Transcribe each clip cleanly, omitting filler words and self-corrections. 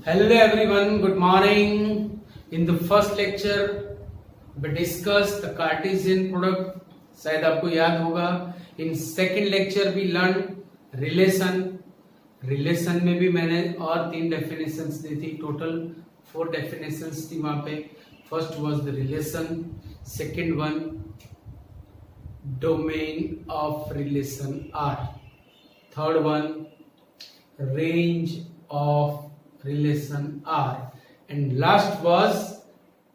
Hello everyone, good morning. In the first lecture we discussed the Cartesian product, शायद आपको याद होगा. In second lecture we learned relation में भी मैंने और 3 definitions दी थी. Total 4 definitions थी वहां पे. First was the relation, second one domain of relation R, third one range of relation R, and last was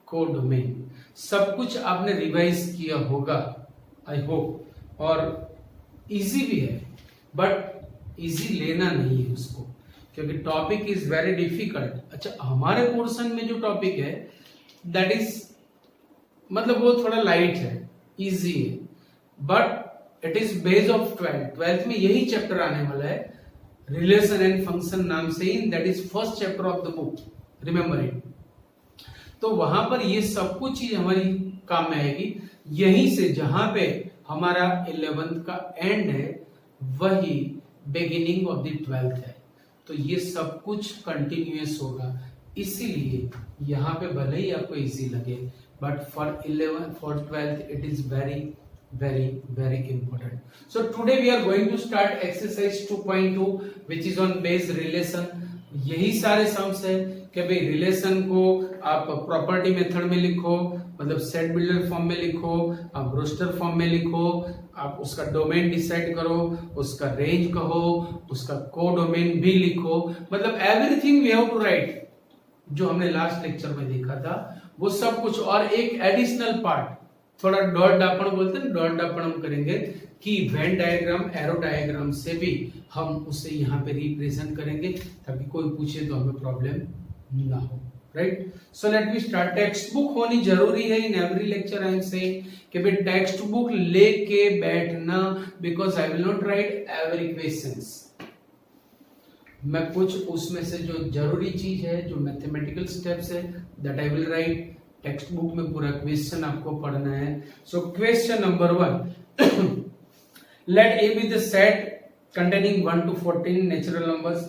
codomain. सब कुछ आपने रिवाइज किया होगा आई होप, और इजी भी है, बट इजी लेना नहीं है उसको, क्योंकि टॉपिक इज वेरी डिफिकल्ट. अच्छा, हमारे पोर्शन में जो टॉपिक है दैट इज मतलब वो थोड़ा लाइट है, इजी है, but it is base of 12th में यही चैप्टर आने वाला है, रिलेशन एंड फंक्शन नाम से ही. That is first chapter of the book, remember it. तो वहां पर ये सब कुछ चीज हमारी काम में आएगी. यहीं से जहां पे हमारा 11th का एंड है वही बिगिनिंग ऑफ द 12th है. तो ये सब कुछ कंटिन्यूअस होगा, इसीलिए यहाँ पे भले ही आपको इजी लगे, but for 12th it is very important. So today we are going to start exercise 2.2 which is on base relation. यही सारे सम्स है कि भाई रिलेशन को आप प्रॉपर्टी मेथड में लिखो, मतलब सेट बिल्डर फॉर्म में लिखो, आप रोस्टर फॉर्म में लिखो, आप उसका डोमेन डिसाइड करो, उसका रेंज कहो, उसका कोडोमेन भी लिखो, मतलब everything we have to write. जो हमने लास्ट लेक्चर में देखा था वो सब कुछ, और एक एडिशनल पार्ट थोड़ा डॉट डापण बोलते हैं, डॉट डापण हम करेंगे कि वेन डायग्राम, एरो डायग्राम से भी हम उसे यहाँ पे रिप्रेजेंट करेंगे ताकि कोई पूछे तो हमें प्रॉब्लम ना हो. Right, so let we start. Textbook होनी जरूरी है in every lecture. I am saying कि भाई टेक्स्ट बुक लेके बैठना, because I will not write every questions. मैं कुछ उसमें से जो जरूरी चीज है, जो मैथमेटिकल स्टेप्स है, that I will write. Textbook में पूरा क्वेश्चन आपको पढ़ना है. So question number 1, let A be the set containing 1 to 14 natural numbers.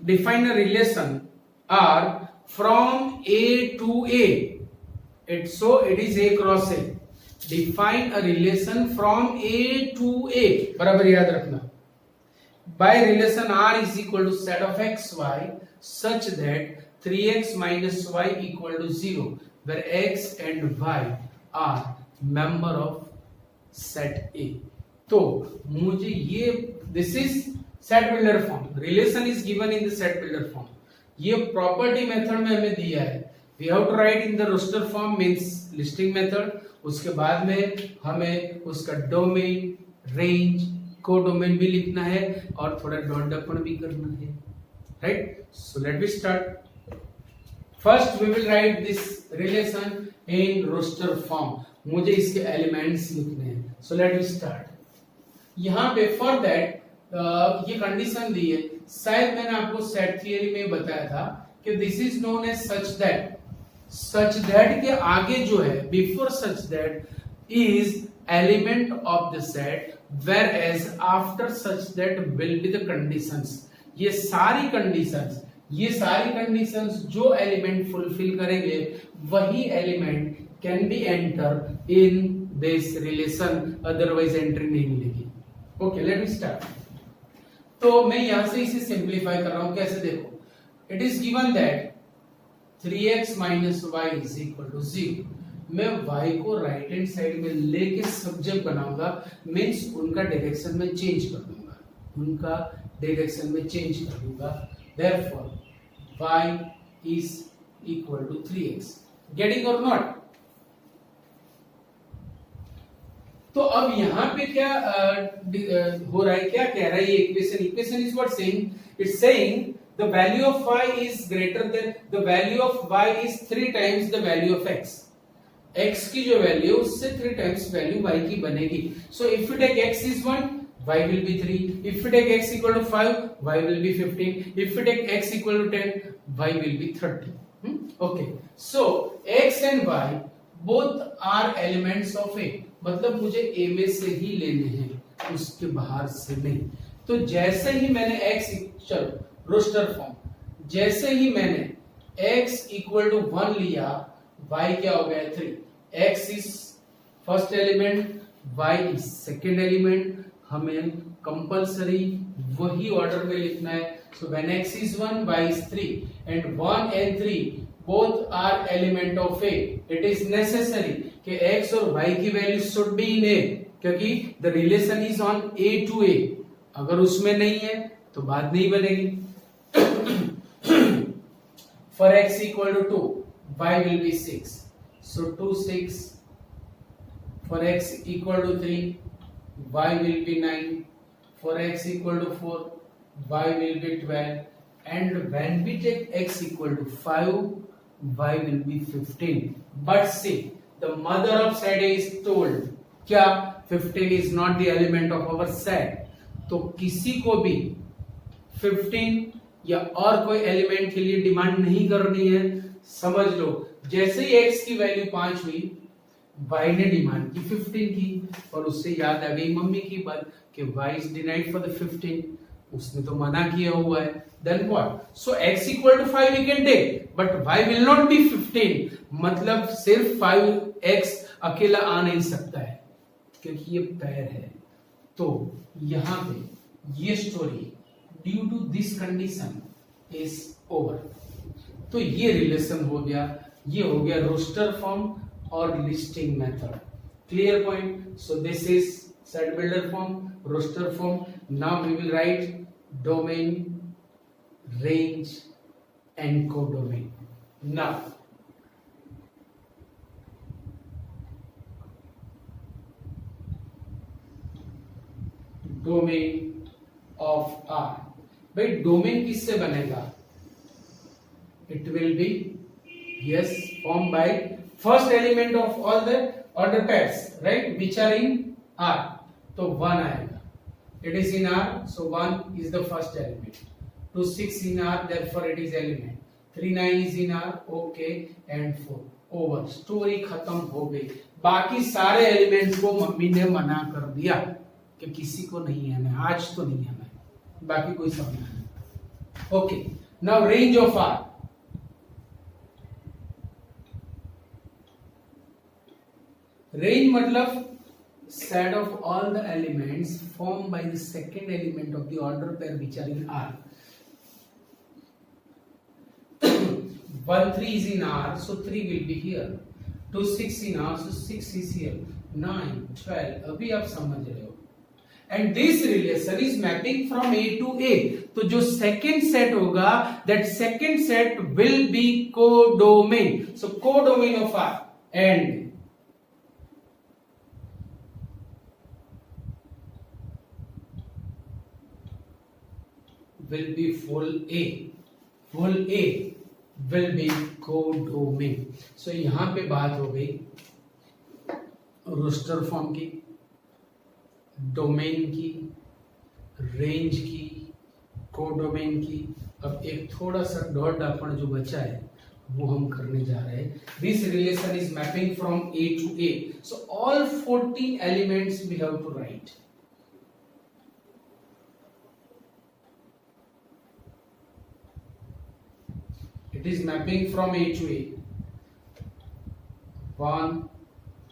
Define a relation R from A to A. It is A cross A. Define a relation from A to A. बराबर याद रखना. By relation R is equal to set of x y such that 3x minus y equal to 0. where x and y are member of set A. तो मुझे ये this is set builder form. Relation is given in the set builder form. ये property method में हमें दिया है. We have to write in the roster form means listing method. उसके बाद में हमें उसका डोमेन, रेंज, कोडोमेन भी लिखना है और थोड़ा डॉट डपण भी करना है. Right, so let we start. First we will write this relation in roster form. मुझे इसके एलिमेंट्स लिखने हैं. So let me start. यहाँ पे for that ये कंडीशन दी है. शायद मैंने आपको सेट थियरी में बताया था कि this is known as such that के आगे जो है before such that is element of the set, whereas after such that will be the conditions. ये सारी कंडीशंस जो एलिमेंट फुलफिल करेंगे वही element can be enter in this relation, otherwise entry नहीं मिलेगी. Okay, let me start. तो मैं यहां से इसे सिंप्लीफाई कर रहा हूं. कैसे देखो, it is given that 3x minus y is equal to 0. मैं y को राइट हैंड साइड में लेके सब्जेक्ट बनाऊंगा, मींस उनका डायरेक्शन में चेंज कर दूंगा. Therefore, y is equal to 3x. Getting or not? तो अब यहाँ पे क्या हो रहा है, क्या कह रहा है ये equation is what saying. It's saying the value of y is greater than the value of y is 3 times the value of x. x की जो वैल्यू उससे 3 times वैल्यू y की बनेगी. So if you take x is 1, y will be 3. If you take x equal to 5, y will be 15. If you take x equal to 10, y will be 30. Okay. So x and y both are elements of A. मतलब मुझे A में से ही लेने हैं, उसके बाहर से नहीं. तो जैसे ही मैंने x, चलो रोस्टर फॉर्म, जैसे ही मैंने x इक्वल टू 1 लिया, y क्या हो गया 3. x is first element, y is second element. हमें कंपल्सरी वही ऑर्डर में लिखना है. So when x is 1, y is 3 and 1 and 3 both are element of A. It is necessary कि x और y की value should be in A, क्योंकि the relation is on A to A. अगर उसमें नहीं है तो बात नहीं बनेगी. For x equal to 2, y will be 6. So 2 6. For x equal to 3, y will be 9. For x equal to 4, y will be 12. And when we take x equal to 5, y will be 15. But see, the mother of set is told क्या 15 is not the element of our set. तो किसी को भी 15 या और कोई element के लिए डिमांड नहीं करनी है. समझ लो, जैसे ही x की वैल्यू 5 हुई, y ने डिमांड की 15 की, और उससे याद आ गई मम्मी की बात कि y is denied for the 15. उसने तो मना किया हुआ है. Then what? So x equal to 5 we can take, but y will not be 15. मतलब सिर्फ 5x अकेला आ नहीं सकता है क्योंकि ये पैर है. तो यहाँ पे ये story due to this condition is over. तो ये रिलेशन हो गया, ये हो गया रोस्टर फॉर्म और listing method. Clear point. So this is set builder form, roster form. Now we will write domain, range and codomain. Now domain of R. भाई domain किससे बनेगा? It will be yes formed by first element of all the order pairs, right, which are in R. तो 1 आएगा. It is in R, so 1 is the first element. 2 6 in R, therefore it is element. 3 9 is in R, okay, and 4. Over. Story खत्म हो गई. बाकी सारे elements को mummy ने मना कर दिया कि किसी को नहीं आना है, आज तो नहीं आना है, बाकी कोई समझ नहीं. Okay, now range of R. Range मतलब set of all the elements formed by the second element of the order pair which are in R. 1 3 is in R, so 3 will be here. 2 6 in R, so 6 is here. 9 12, अभी आप समझ रहे हो. And this relation is mapping from A to A. तो जो second set होगा, that second set will be codomain. So codomain of R and will be full A. Full A will be codomain. So यहां पे बात हो गई roster form की, domain की, रेंज की, कोडोमेन की. अब एक थोड़ा सा डॉट अपन जो बचा है वो हम करने जा रहे हैं. This relation is mapping from A to A. So all 14 elements we have to write. It is mapping from A to A. 1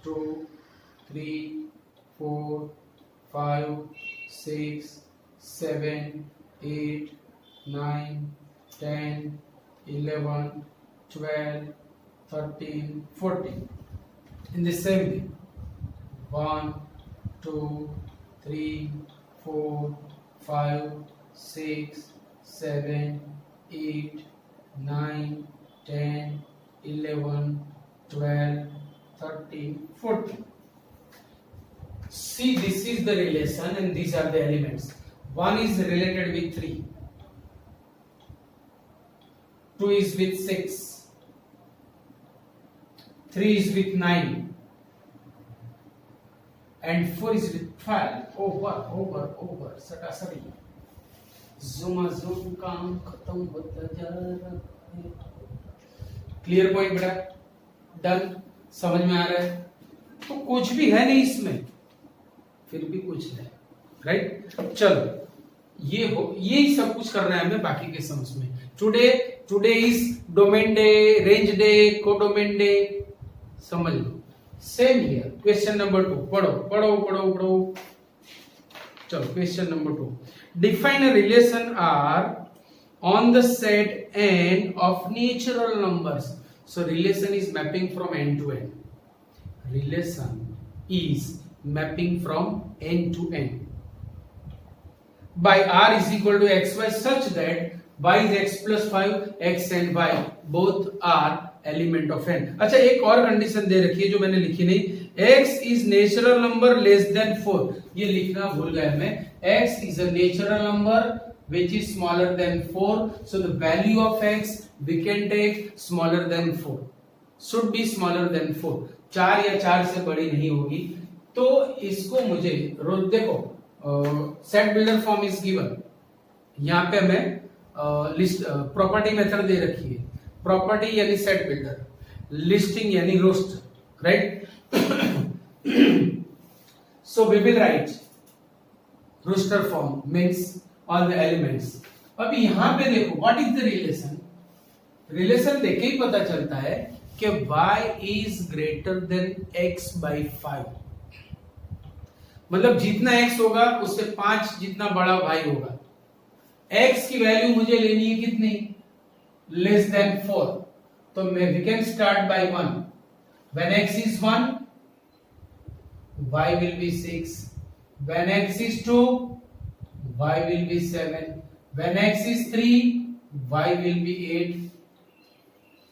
2 3 4 5 6 7 8 9 10 11 12 13 14. In the same way, 1 2 3 4 5 6 7 8 9 10 11 12 13 14. See, this is the relation and these are the elements. 1 is related with 3, 2 is with 6, 3 is with 9 and 4 is with 12. over सटासटी zoom काम खत्म होता जा रहा है. Clear point बेटा? Done. समझ में आ रहा है? तो कुछ भी है नहीं इसमें, फिर भी कुछ है, राइट. चलो, ये हो, यही सब कुछ करना है हमें बाकी के सम्स में. टुडे इज डोमेन डे, रेंज डे, कोडोमेन डे, समझ लो। सेम हियर क्वेश्चन नंबर 2, पढ़ो। चलो question number 2, define a relation R on the set n of natural numbers. So relation is mapping from n to n. Relation is mapping from n to n by r is equal to xy such that y is x plus 5, x and y both are element of n. अच्छा, एक और condition दे रखी है जो मैंने लिखी नहीं, x is natural number less than 4, ये लिखना भूल गया मैं। x is a natural number which is smaller than 4, so the value of x we can take smaller than 4, should be smaller than 4, 4 या 4 से बड़ी नहीं होगी। तो इसको मुझे रोज देखो, set builder form is given, यहाँ पे हमें लिस्ट प्रॉपर्टी मेथड दे रखी है, प्रॉपर्टी यानी सेट बिल्डर, लिस्टिंग यानी roster, right. So we will write roster form means all the elements। अब यहां पे देखो what is the relation, relation देख के ही पता चलता है कि y is greater than x by 5, मतलब जितना x होगा उससे 5 जितना बड़ा y होगा। x की वैल्यू मुझे लेनी है कितनी, लेस देन 4, तो मैं we can start by 1, when x is 1 y will be 6, when x is 2 y will be 7, when x is 3 y will be 8,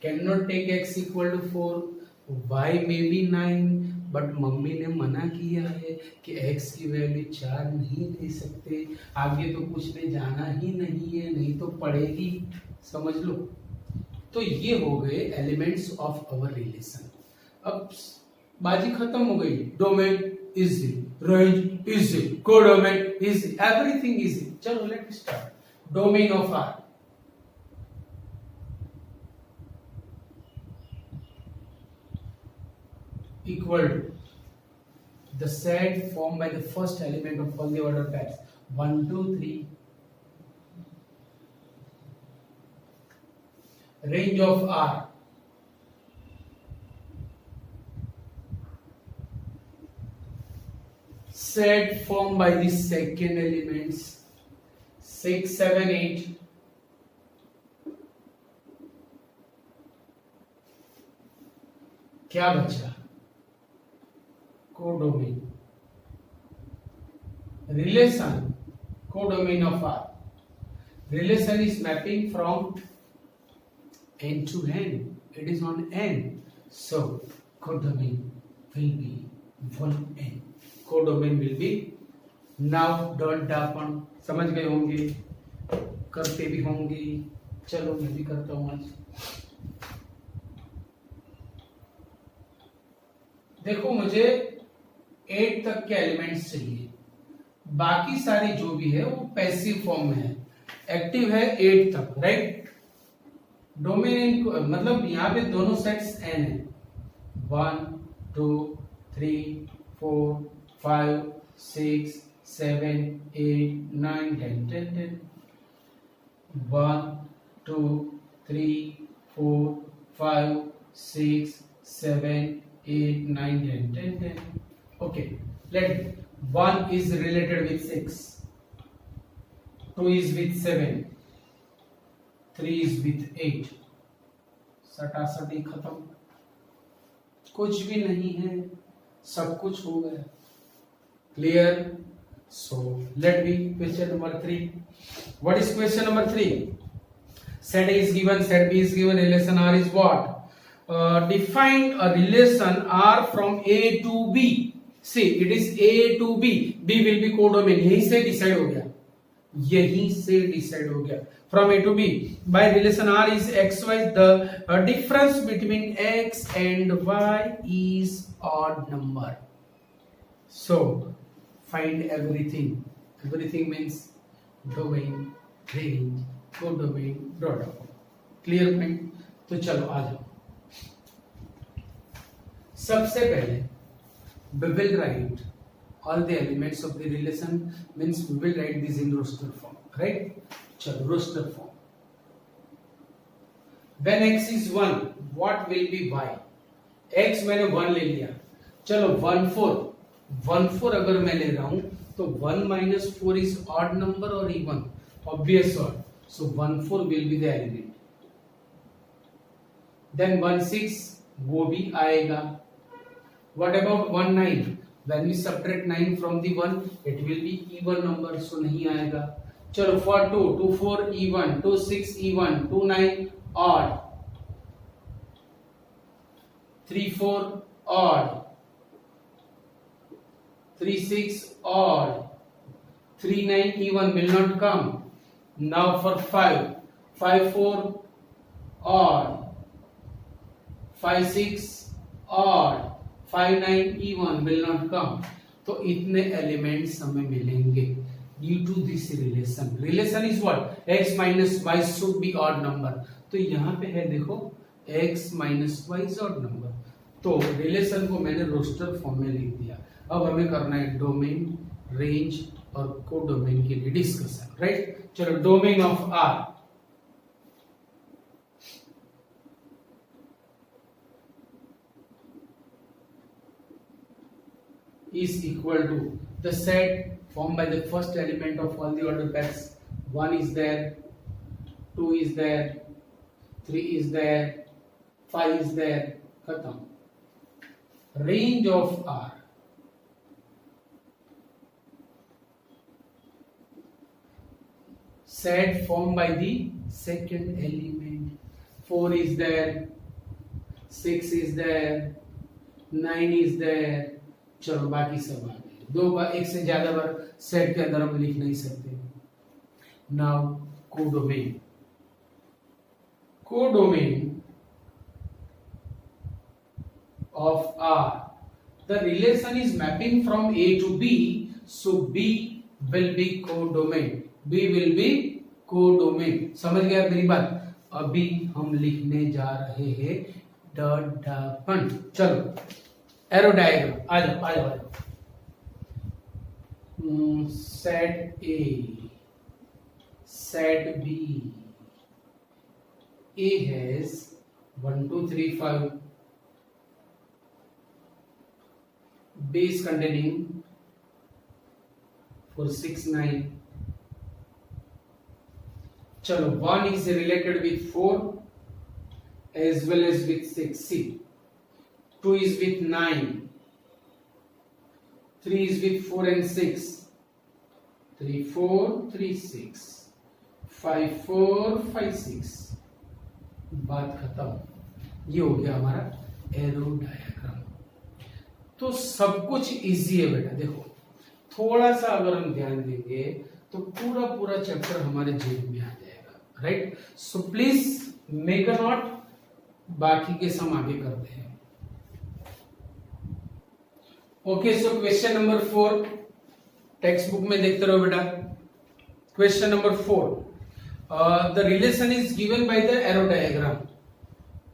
cannot take x equal to 4, y may be 9, but mummy ने मना किया है कि x की value 4 नहीं दे सकते, आगे तो कुछ में जाना ही नहीं है, नहीं तो पड़ेगी, समझ लो। तो ये हो गए एलिमेंट्स ऑफ आवर रिलेशन। अब बाजी खत्म हो गई, domain easy, range easy, codomain easy, everything easy। चलो let start. Domain of R equal to the set formed by the first element of all the order pairs 1 2 3, range of R set formed by the second elements 6 7 8, क्या बचा, codomain, relation codomain of R, relation is mapping from n to n, it is on n, so codomain will be 1n, codomain will be. Now dot डापन समझ गए होंगे, करते भी होंगे, चलो मैं भी करता हूं आज। देखो मुझे 8 तक के एलिमेंट्स चाहिए, बाकी सारे जो भी है वो पैसिव फॉर्म में है, एक्टिव है 8 तक, राइट। डोमेन मतलब यहाँ पे दोनों सेट्स n है, 1 2 3 4 5 6 7 8 9 10 10 10, 1 2 3 4 5 6 7 8 9 10 10 10। Okay, let 1 is related with 6, 2 is with 7, 3 is with 8, सटासटी खत्म, कुछ भी नहीं है, सब कुछ हो गया, clear. So let be question number 3। What is question number 3? Set A is given, set B is given, relation R is what? Define a relation R from A to B। See, it is A to B, B will be codomain, यहीं से decide हो गया, यहीं से decide हो गया, from A to B by relation R is x y, the difference between x and y is odd number, so find everything, everything means domain, range, codomain, dot, clear point। तो चलो आ जाओ, सबसे पहले we will write all the elements of the relation, means we will write this in roster form, right। चलो roster form, when x is 1 what will be y? x मैंने 1 ले लिया, चलो 1 4 अगर मैं ले रहा हूं तो 1 minus 4 is odd number or even? Obvious odd. So 1 4 will be the element. Then 1 6 वो भी आएगा. What about 1 9? When we subtract 9 from the 1, it will be even number, so नहीं आएगा. चलो for 2 2 4 even, 2 6 even, 2 9 odd, 3 4 odd, 3 6 odd, 3 9 even will not come. Now for 5 5 4 odd, 5 6 odd, 5 9 even will not come. तो इतने elements हमें मिलेंगे due to this relation. Relation is what? x minus y should be odd number. तो यहाँ पे है देखो x minus y is odd number. तो रिलेशन को मैंने रोस्टर फॉर्म में लिख दिया. अब हमें करना है डोमेन, रेंज और कोडोमेन के लिए डिस्कशन, राइट? चलो domain of R is equal to the set formed by the first element of all the order pairs. 1 is there, 2 is there, 3 is there, 5 is there. खत्म. Range of R set formed by the second element. 4 is there, 6 is there, 9 is there. चलो बाकी सब आ गए. दो बार, एक से ज्यादा बार set के अंदर हम लिख नहीं सकते. Now codomain. Codomain of R, the relation is mapping from A to B, so B will be codomain. B will be codomain. समझ गया मेरी बात? अभी हम लिखने जा रहे हैं डॉटपन. चलो एरो डायग्राम आ जाओ आ जाओ. Set A, set B. A has 1 2 3 5. B is containing 4 6 9. चलो 1 is related with 4 as well as with 6. See, 2 is with 9, 3 is with 4 and 6, 3 4 3 6, 5 4 5 6. बात खत्म. ये हो गया हमारा एरो डायग्राम. तो सब कुछ इजी है बेटा. देखो थोड़ा सा अगर हम ध्यान देंगे तो पूरा पूरा चैप्टर हमारे जेब में आ जाएगा, right? So please make a note. बाकी के सम आगे करते हैं. ओके, सो क्वेश्चन नंबर 4 टेक्स्ट बुक में देखते रहो बेटा. Question number 4, the relation is given by the arrow diagram.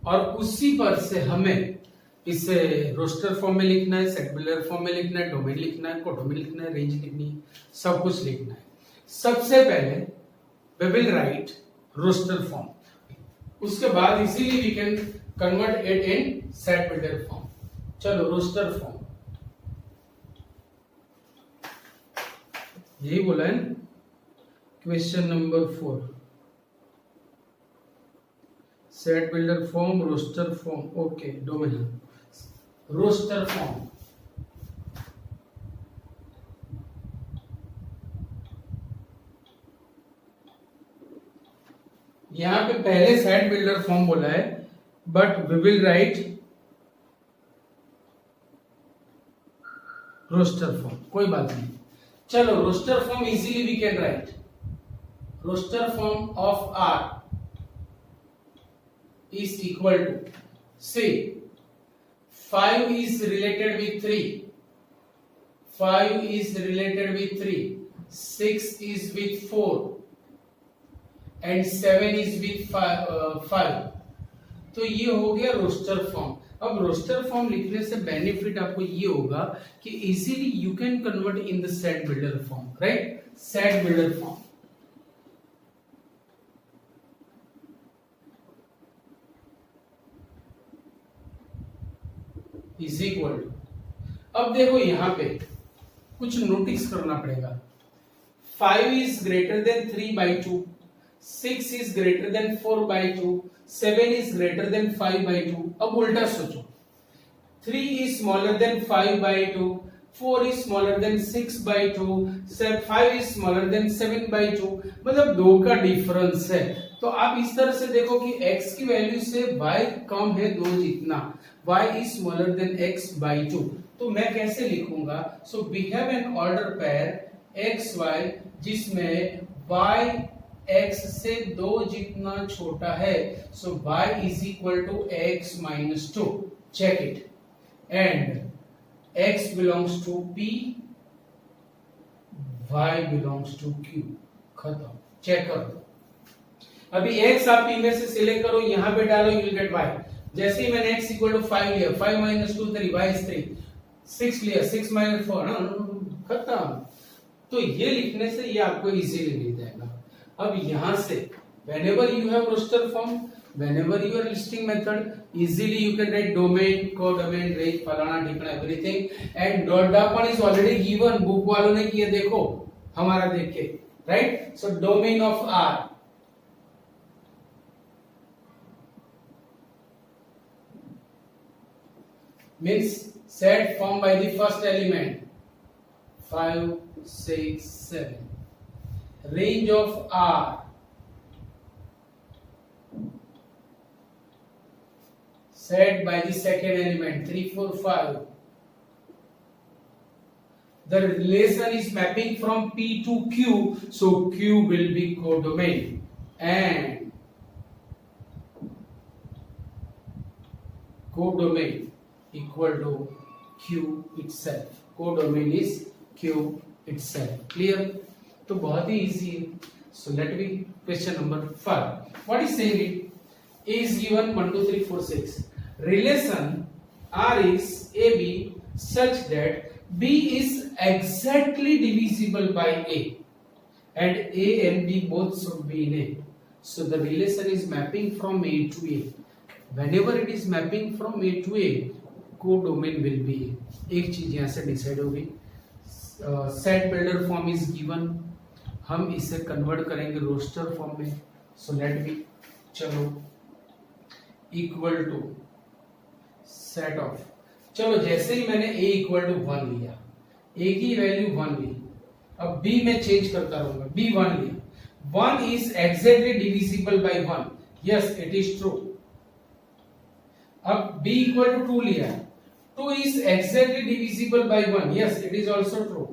और उसी पर से हमें इसे रोस्टर फॉर्म में लिखना है, सेट बिल्डर फॉर्म में लिखना है, डोमेन लिखना है, कोडोमेन लिखना है, रेंज लिखनी है, सब कुछ लिखना है. सबसे पहले we will write roster form. उसके बाद easily we can convert it in set builder form. चलो रोस्टर फॉर्म यही बोला है. Question number 4 set builder form, roster form. Okay, domain roster form. यहां पे पहले सेट बिल्डर फॉर्म बोला है, but we will write roster form. कोई बात नहीं. चलो roster form easily we can write. Roster form of R is equal to, say 5 is related with 3, 5 is related with 3, 6 is with 4 and 7 is with 5. तो ये हो गया roster form. अब roster form लिखने से बेनिफिट आपको ये होगा कि easily you can convert in the set builder form, right? Set builder form. Is equal to, अब देखो यहां पे कुछ नोटिस करना पड़ेगा। 5 is greater than 3/2, 6 is greater than 4/2, 7 is greater than 5/2। अब उल्टा सोचो, 3 is smaller than 5/2, 4 is smaller than 6/2, 5 is smaller than 7/2, मतलब दो का डिफरेंस है। तो आप इस तरह से देखो कि x की वैल्यू से y कम है दो जितना, y is smaller than x/2। तो मैं कैसे लिखूंगा? So we have an order pair xy जिसमें y x से दो जितना छोटा है, so y is equal to x minus 2। check it, and x belongs to p, y belongs to q। खत्म, चेक कर दो। अभी x आप p में से सिलेक्ट करो, यहां पे डालो, यू विल गेट y। जैसे ही मैंने x इक्वल टू 5 लिया, 5 minus 2 3, y is 3, 6 लिया, 6 minus 4, खत्म। तो ये लिखने से ये आपको इजीली मिल जाएगा। अब यहां से whenever you have roster form, whenever you are listing method, easily you can write domain, codomain, range, फलाना ठिकाना everything, and dot is already given, book वालों ने किया, देखो हमारा देख के, right? So domain of R means set formed by the first element 5 6 7, range of R set by the second element 3 4 5, the relation is mapping from P to Q, so Q will be codomain, and codomain equal to Q itself। codomain is Q itself। clear? तो बहुत ही easy है। so let me question number 5, what is saying it? A is given 1 2 3 4 6, relation R is AB such that B is exactly divisible by A and A and B both should be in A, so the relation is mapping from A to A। whenever it is mapping from A to A, codomain will be A। एक चीज यहां से decide हो गई। Set builder form is given, हम इसे convert करेंगे roster form में। सो लेट मी, चलो इक्वल टू सेट ऑफ, चलो जैसे ही मैंने a इक्वल टू 1 लिया, a की वैल्यू 1 ली, अब b में चेंज करता रहूंगा, b 1 लिया, 1 is exactly divisible by 1, yes it is true. अब b इक्वल टू 2 लिया, 2 is exactly divisible by 1, yes it is also true।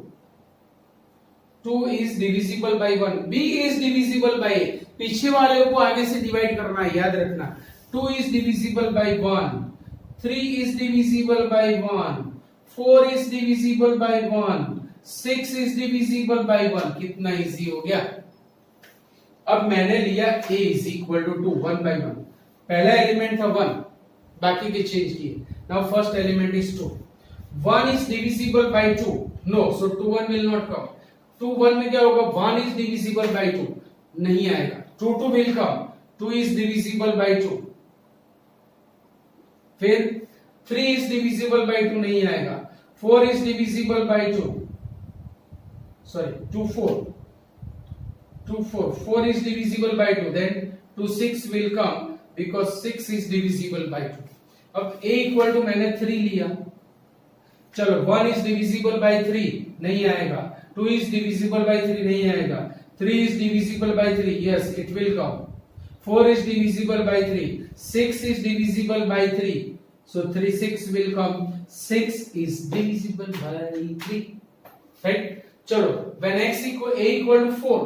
2 is divisible by 1, b is divisible by a, पीछे वाले को आगे से डिवाइड करना है, याद रखना। 2 is divisible by 1, 3 is divisible by 1, 4 is divisible by 1, 6 is divisible by 1। कितना इजी हो गया। अब मैंने लिया a is equal to 2, 1 by 1, पहला एलिमेंट था 1, बाकी के चेंज किए। Now first element is 2, 1 is divisible by 2, no, so 2 1 will not come। 2 1 में क्या होगा, 1 is divisible by 2, नहीं आएगा। 2 2 will come, 2 is divisible by 2, फिर 3 is divisible by 2 नहीं आएगा, 4 is divisible by 2, sorry 2 4, 2 4, 4 is divisible by 2, then 2 6 will come because 6 is divisible by 2। अब a equal to मैंने 3 लिया, चलो 1 इज डिविजिबल बाय 3 नहीं आएगा, 2 इज डिविजिबल बाय 3 नहीं आएगा, 3 is divisible by 3, yes it will come, 4 is divisible by 3, 6 is divisible by 3, so 3 6 will come, 6 is divisible by 3, right. चलो when x equal a equal to 4,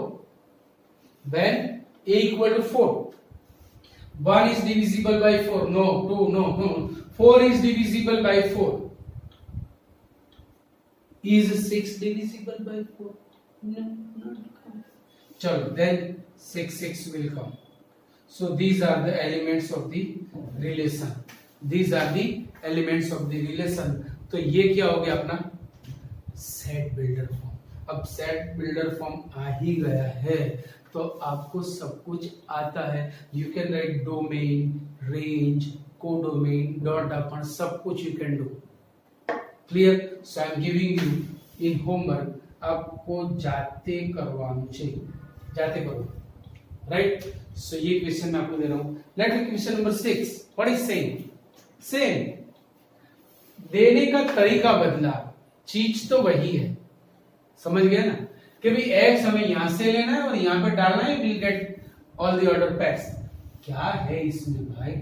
when a equal to 4, 1 is divisible by 4, no, 2 no, 4 is divisible by 4, is 6 divisible by 4, no, not। chalo then 6 will come, so these are the elements of the relation, these are the elements of the relation। तो ये क्या हो गया अपना set builder form. अब set builder form आ ही गया है तो आपको सब कुछ आता है। You can write domain, range, codomain, dot अपन, सब कुछ you can do. Clear? So I am giving you in homework, आपको जाते करवाना चाहिए, जाते करो, राइट? सो ये क्वेश्चन मैं आपको दे रहा हूं. Let me question number 6. What is same? Same, देने का तरीका बदला, चीज तो वही है. समझ गए ना कि भाई एक्स हमें यहां से लेना है और यहां पे डालना है, will get all the order PACS. क्या है इसमें भाई?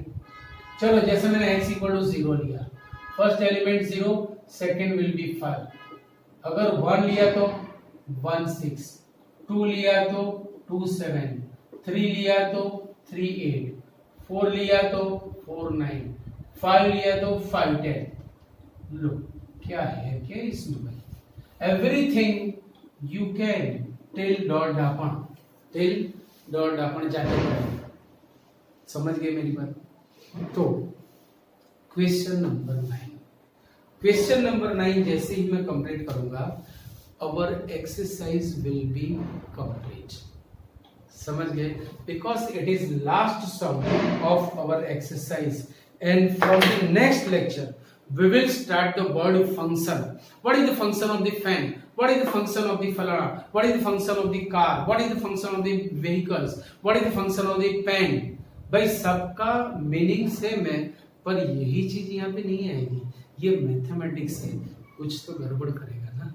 चलो जैसे मैंने x इक्वल टू 0 लिया, first element 0, second will be 5. अगर 1 लिया तो 1 6, 2 लिया तो 2 7, 3 लिया तो 3 8, 4 लिया तो 4 9, 5 लिया तो 5 10. लो क्या है क्या इसमें भाई? Everything you can till dot डापण, टिल डॉट डापण जाते करें. समझ गए मेरी बात? तो क्वेश्चन नंबर 9, क्वेश्चन नंबर 9 जैसे ही मैं कंप्लीट करूंगा, our exercise will be complete. समझ गए? Because it is last sum of our exercise, and from the next lecture we will start the word function. What is the function of the fan? What is the function of the falana? What is the function of the car? What is the function of the vehicles? What is the function of the pen? भाई सबका meaning same है, पर यही चीज यहाँ पे नहीं आएगी. ये मैथमेटिक्स है, कुछ तो गड़बड़ करेगा ना.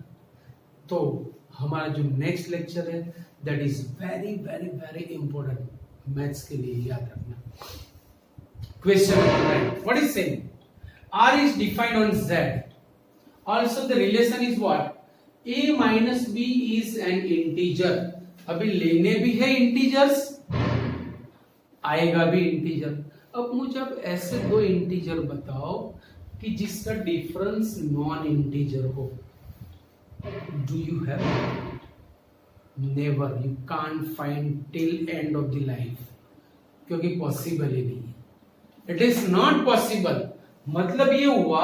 तो हमारा जो नेक्स्ट लेक्चर है that is very very very important maths के लिए, याद रखना. Question number 9, what is saying? R is defined on Z. Also the relation is what? A minus B is an integer. अभी लेने भी है इंटीजर्स, आएगा भी इंटीजर. अब मुझे अब ऐसे दो इंटीजर बताओ कि जिसका डिफरेंस नॉन इंटीजर हो. Do you have? Never. You can't find till end of the life, क्योंकि पॉसिबल ही नहीं है. It is not possible. मतलब ये हुआ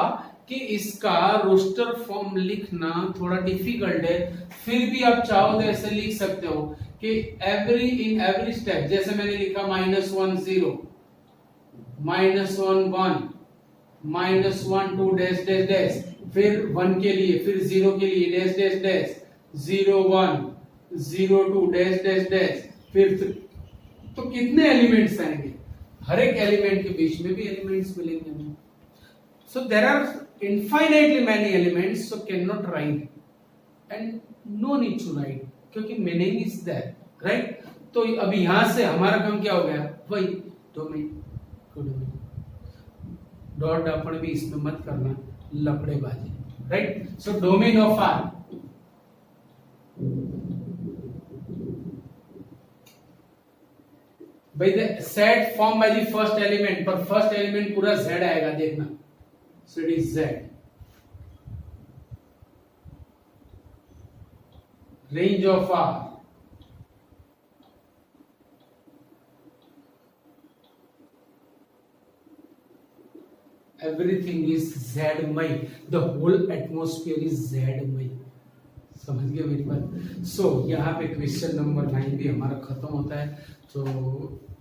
कि इसका रोस्टर फॉर्म लिखना थोड़ा डिफिकल्ट है. फिर भी आप चाहो तो ऐसे लिख सकते हो कि इन एवरी स्टेप, जैसे मैंने लिखा -1 0, -1 1, -1 2 डैश डैश डैश, फिर 1 के लिए, फिर 0 के लिए dash dash dash, 0 1 0 2 dash dash dash, फिर तो कितने एलिमेंट्स आएंगे? हर एक एलिमेंट के बीच में भी एलिमेंट्स मिलेंगे. So there are infinitely many elements, so cannot write and no need to write, क्योंकि meaning is there, right? तो अभी यहां से हमारा काम क्या हो गया? वही डोमेन को डोमेन. डॉट डापण भी इसमें मत करना, लफड़ेबाजी, right? So domain of R, भाई the set form by the first element, पर फर्स्ट एलिमेंट पूरा Z आएगा, देखना. So it is Z. Range of R. Everything is Z-मय. The whole atmosphere is Z-मय. समझ गए मेरी बात? So यहाँ पे क्वेश्चन नंबर 9 भी हमारा खत्म होता है. तो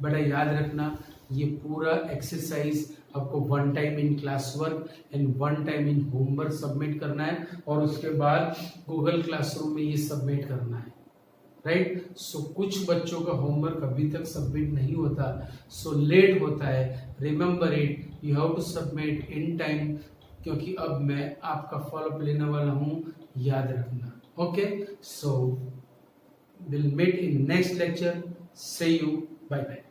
बड़ा याद रखना, ये पूरा एक्सरसाइज आपको 1 time in class work and 1 time in homework submit करना है, और उसके बाद गूगल क्लासरूम में ये सबमिट करना है, राइट? सो कुछ बच्चों का होमवर्क अभी तक सबमिट नहीं होता, सो लेट होता है. Remember it, you have to submit in time, क्योंकि अब मैं आपका फॉलोअप लेने वाला हूं, याद रखना. Okay, so will meet in next lecture. See you. Bye bye.